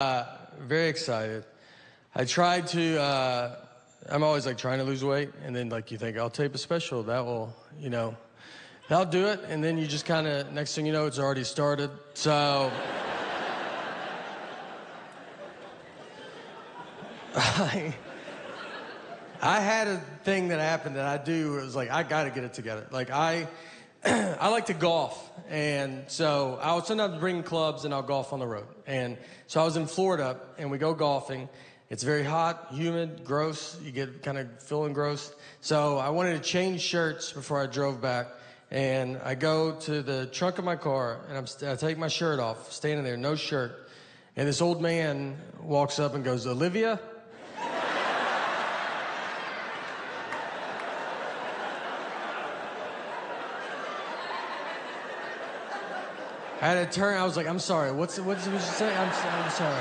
Very excited. I tried to, I'm always like trying to lose weight, and then like you think, I'll tape a special, that will, that'll do it, and then you just kind of, next thing you know, it's already started, so. I had a thing that happened that I do, it was like, I gotta get it together. Like I like to golf, and so I'll sometimes bring clubs and I'll golf on the road. And so I was in Florida, and we go golfing. It's very hot, humid, gross. You get kind of feeling gross. So I wanted to change shirts before I drove back, and I go to the trunk of my car, and I take my shirt off, standing there, no shirt. And this old man walks up and goes, "Olivia?" I had to turn, I was like, "I'm sorry, what did you say? I'm sorry."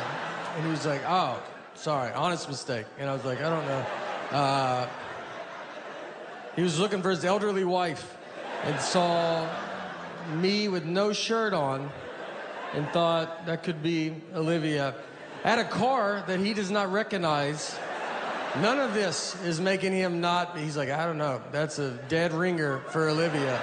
And he was like, "Oh, sorry, honest mistake." And I was like, "I don't know." He was looking for his elderly wife and saw me with no shirt on and thought that could be Olivia. I had a car that he does not recognize. None of this is making him not, he's like, "I don't know, that's a dead ringer for Olivia."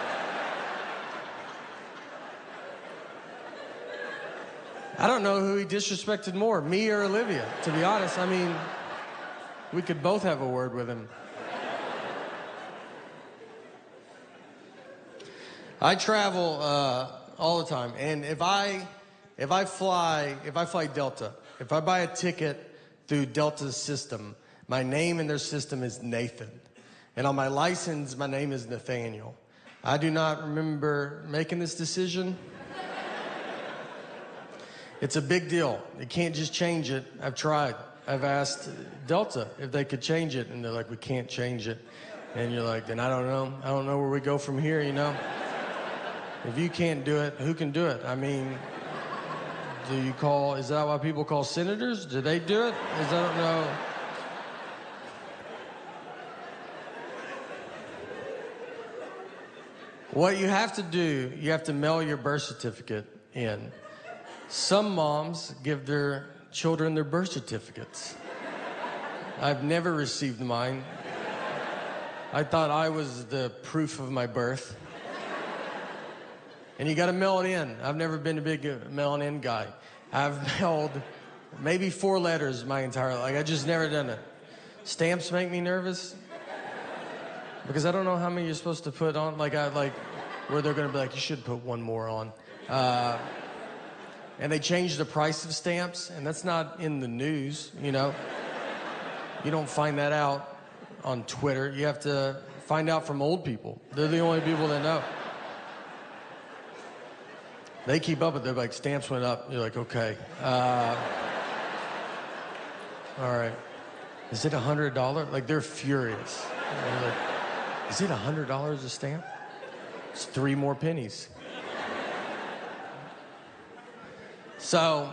I don't know who he disrespected more, me or Olivia, to be honest. I mean, we could both have a word with him. I travel all the time, and if I fly Delta, if I buy a ticket through Delta's system, my name in their system is Nathan, and on my license, my name is Nathaniel. I do not remember making this decision. It's a big deal. You can't just change it. I've tried. I've asked Delta if they could change it, and they're like, "We can't change it." And you're like, "Then I don't know. I don't know where we go from here, If you can't do it, who can do it? I mean, is that why people call senators? Do they do it? I don't know. What you have to do, you have to mail your birth certificate in. Some moms give their children their birth certificates. I've never received mine. I thought I was the proof of my birth. And you gotta mail it in. I've never been a big mailing in guy. I've mailed maybe 4 letters my entire life. I just never done it. Stamps make me nervous because I don't know how many you're supposed to put on. Where they're gonna be like, "You should put one more on." And they changed the price of stamps, and that's not in the news, You don't find that out on Twitter. You have to find out from old people. They're the only people that know. They keep up with it. They're like, "Stamps went up." You're like, "Okay. All right. Is it $100?" Like, they're furious. They're like, "Is it $100 a stamp? It's 3 more pennies." So,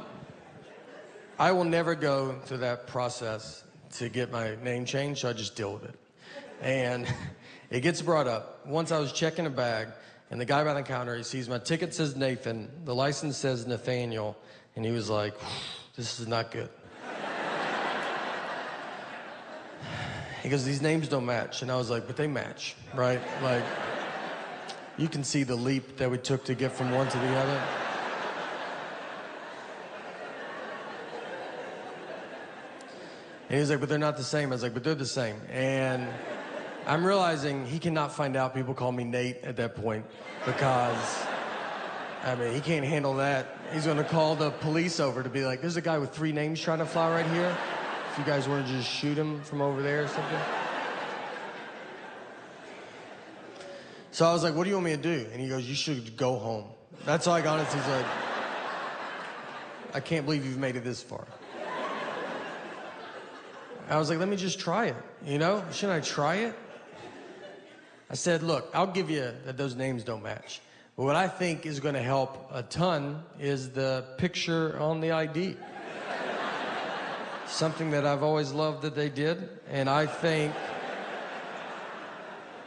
I will never go through that process to get my name changed, so I just deal with it. And it gets brought up. Once I was checking a bag, and the guy behind the counter, he sees my ticket says Nathan, the license says Nathaniel, and he was like, "This is not good." He goes, "These names don't match." And I was like, "But they match, right?" Like, you can see the leap that we took to get from one to the other. And he was like, "But they're not the same." I was like, "But they're the same." And I'm realizing he cannot find out people call me Nate at that point because, he can't handle that. He's gonna call the police over to be like, "There's a guy with 3 names trying to fly right here. If you guys want to just shoot him from over there or something." So I was like, "What do you want me to do?" And he goes, "You should go home." That's all I got. He's like, "I can't believe you've made it this far." I was like, "Let me just try it, Shouldn't I try it?" I said, "Look, I'll give you that those names don't match. But what I think is going to help a ton is the picture on the ID. Something that I've always loved that they did. And I think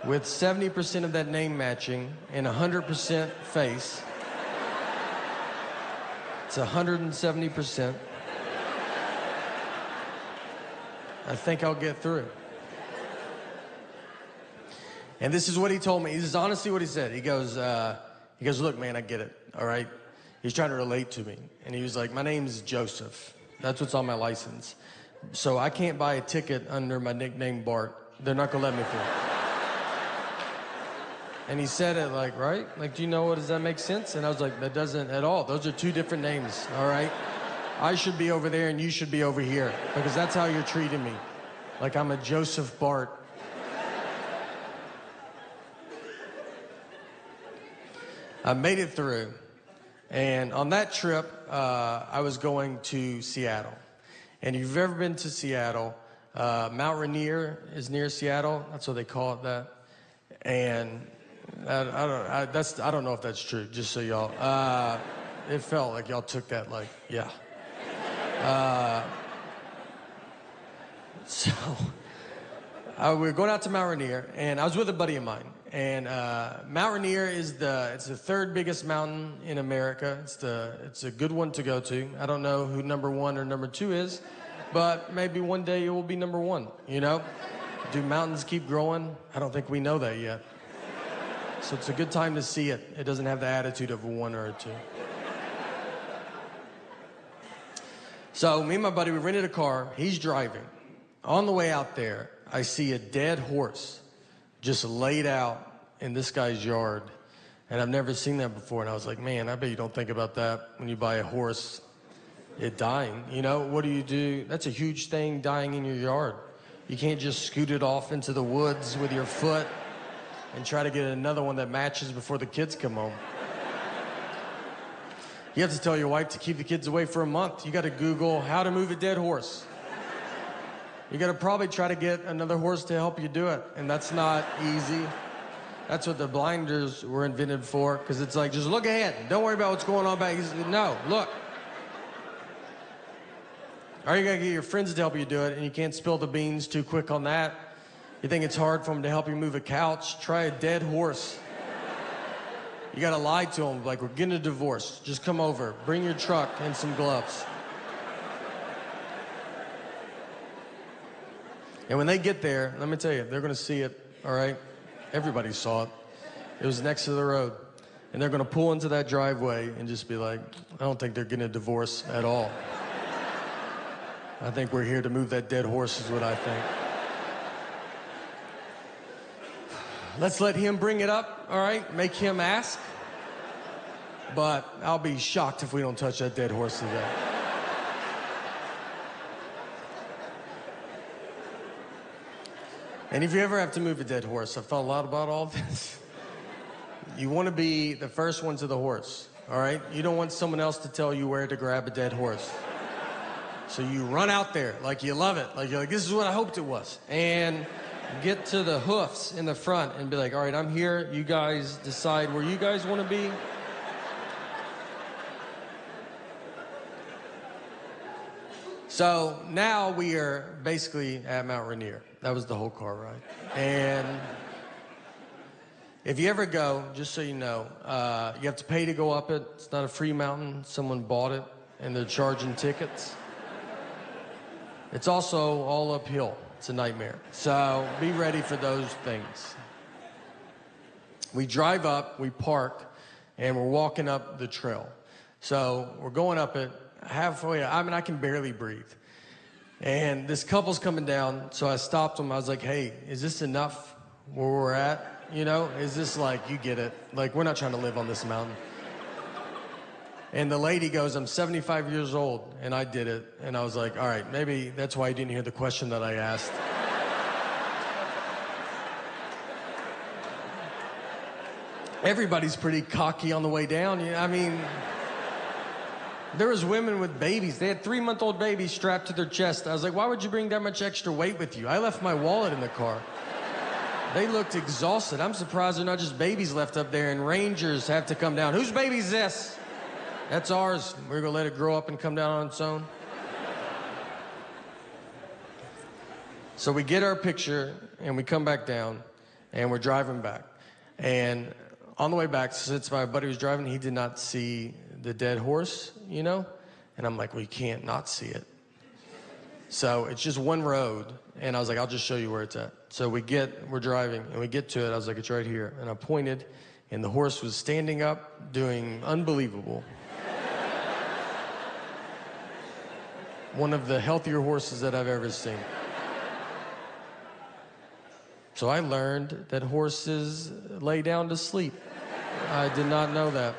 with 70% of that name matching and 100% face, it's 170%. I think I'll get through. And this is what he told me. This is honestly what he said. He goes, look, man, I get it, all right? He's trying to relate to me. And he was like, my name's Joseph. That's what's on my license. So I can't buy a ticket under my nickname Bart. They're not gonna let me through. And he said it like, right? Like, do you know does that make sense? And I was like, that doesn't at all. Those are two different names, all right? I should be over there and you should be over here because that's how you're treating me. Like I'm a Joseph Bart. I made it through. And on that trip, I was going to Seattle. And if you've ever been to Seattle, Mount Rainier is near Seattle. That's what they call it that. And I don't know if that's true, just so y'all. It felt like y'all took that like, yeah. So we were going out to Mount Rainier, and I was with a buddy of mine. And Mount Rainier is it's the third biggest mountain in America. It's a good one to go to. I don't know who number 1 or number 2 is, but maybe one day it will be number 1, you know? Do mountains keep growing? I don't think we know that yet. So it's a good time to see it. It doesn't have the attitude of a 1 or a 2. So me and my buddy, we rented a car. He's driving. On the way out there, I see a dead horse just laid out in this guy's yard. And I've never seen that before. And I was like, man, I bet you don't think about that when you buy a horse, it dying. You know, what do you do? That's a huge thing, dying in your yard. You can't just scoot it off into the woods with your foot and try to get another one that matches before the kids come home. You have to tell your wife to keep the kids away for a month. You got to Google how to move a dead horse. You got to probably try to get another horse to help you do it, and that's not easy. That's what the blinders were invented for, because it's like, just look ahead. Don't worry about what's going on back. No, look. Or you got to get your friends to help you do it, and you can't spill the beans too quick on that. You think it's hard for them to help you move a couch? Try a dead horse. You got to lie to them, like, we're getting a divorce. Just come over. Bring your truck and some gloves. And when they get there, let me tell you, they're going to see it, all right? Everybody saw it. It was next to the road. And they're going to pull into that driveway and just be like, I don't think they're getting a divorce at all. I think we're here to move that dead horse is what I think. Let's let him bring it up, all right? Make him ask. But I'll be shocked if we don't touch that dead horse today. And if you ever have to move a dead horse, I've thought a lot about all this. You want to be the first one to the horse, all right? You don't want someone else to tell you where to grab a dead horse. So you run out there like you love it. Like you're like, this is what I hoped it was. And get to the hoofs in the front and be like, all right, I'm here. You guys decide where you guys want to be. So now we are basically at Mount Rainier. That was the whole car ride. And if you ever go, just so you know, you have to pay to go up it. It's not a free mountain. Someone bought it, and they're charging tickets. It's also all uphill. It's a nightmare. So be ready for those things. We drive up, we park, and we're walking up the trail. So we're going up it. Halfway, I can barely breathe. And this couple's coming down, so I stopped them. I was like, hey, is this enough where we're at? You know, is this like, you get it? Like, we're not trying to live on this mountain. And the lady goes, I'm 75 years old, and I did it. And I was like, all right, maybe that's why you didn't hear the question that I asked. Everybody's pretty cocky on the way down. I mean, there was women with babies. They had 3-month-old babies strapped to their chest. I was like, why would you bring that much extra weight with you? I left my wallet in the car. They looked exhausted. I'm surprised they're not just babies left up there and rangers have to come down. Whose baby's this? That's ours. We're going to let it grow up and come down on its own. So we get our picture and we come back down and we're driving back. And on the way back, since my buddy was driving, he did not see the dead horse, you know? And I'm like, well, you can't not see it. So it's just one road, and I was like, I'll just show you where it's at. So we're driving, and we get to it. I was like, it's right here. And I pointed, and the horse was standing up, doing unbelievable. One of the healthier horses that I've ever seen. So I learned that horses lay down to sleep. I did not know that.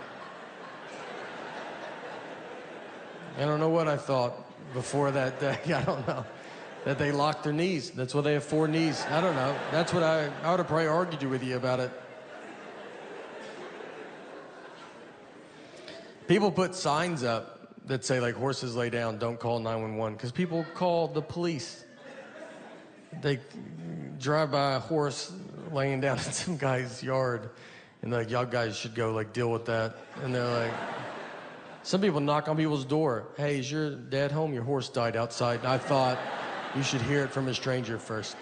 I don't know what I thought before that day. I don't know. That they lock their knees. That's why they have 4 knees. I don't know. That's what I would have probably argued with you about it. People put signs up that say, like, horses lay down, don't call 911, because people call the police. They drive by a horse laying down in some guy's yard, and they're like, y'all guys should go, like, deal with that. And they're like, some people knock on people's door. Hey, is your dad home? Your horse died outside. And I thought you should hear it from a stranger first.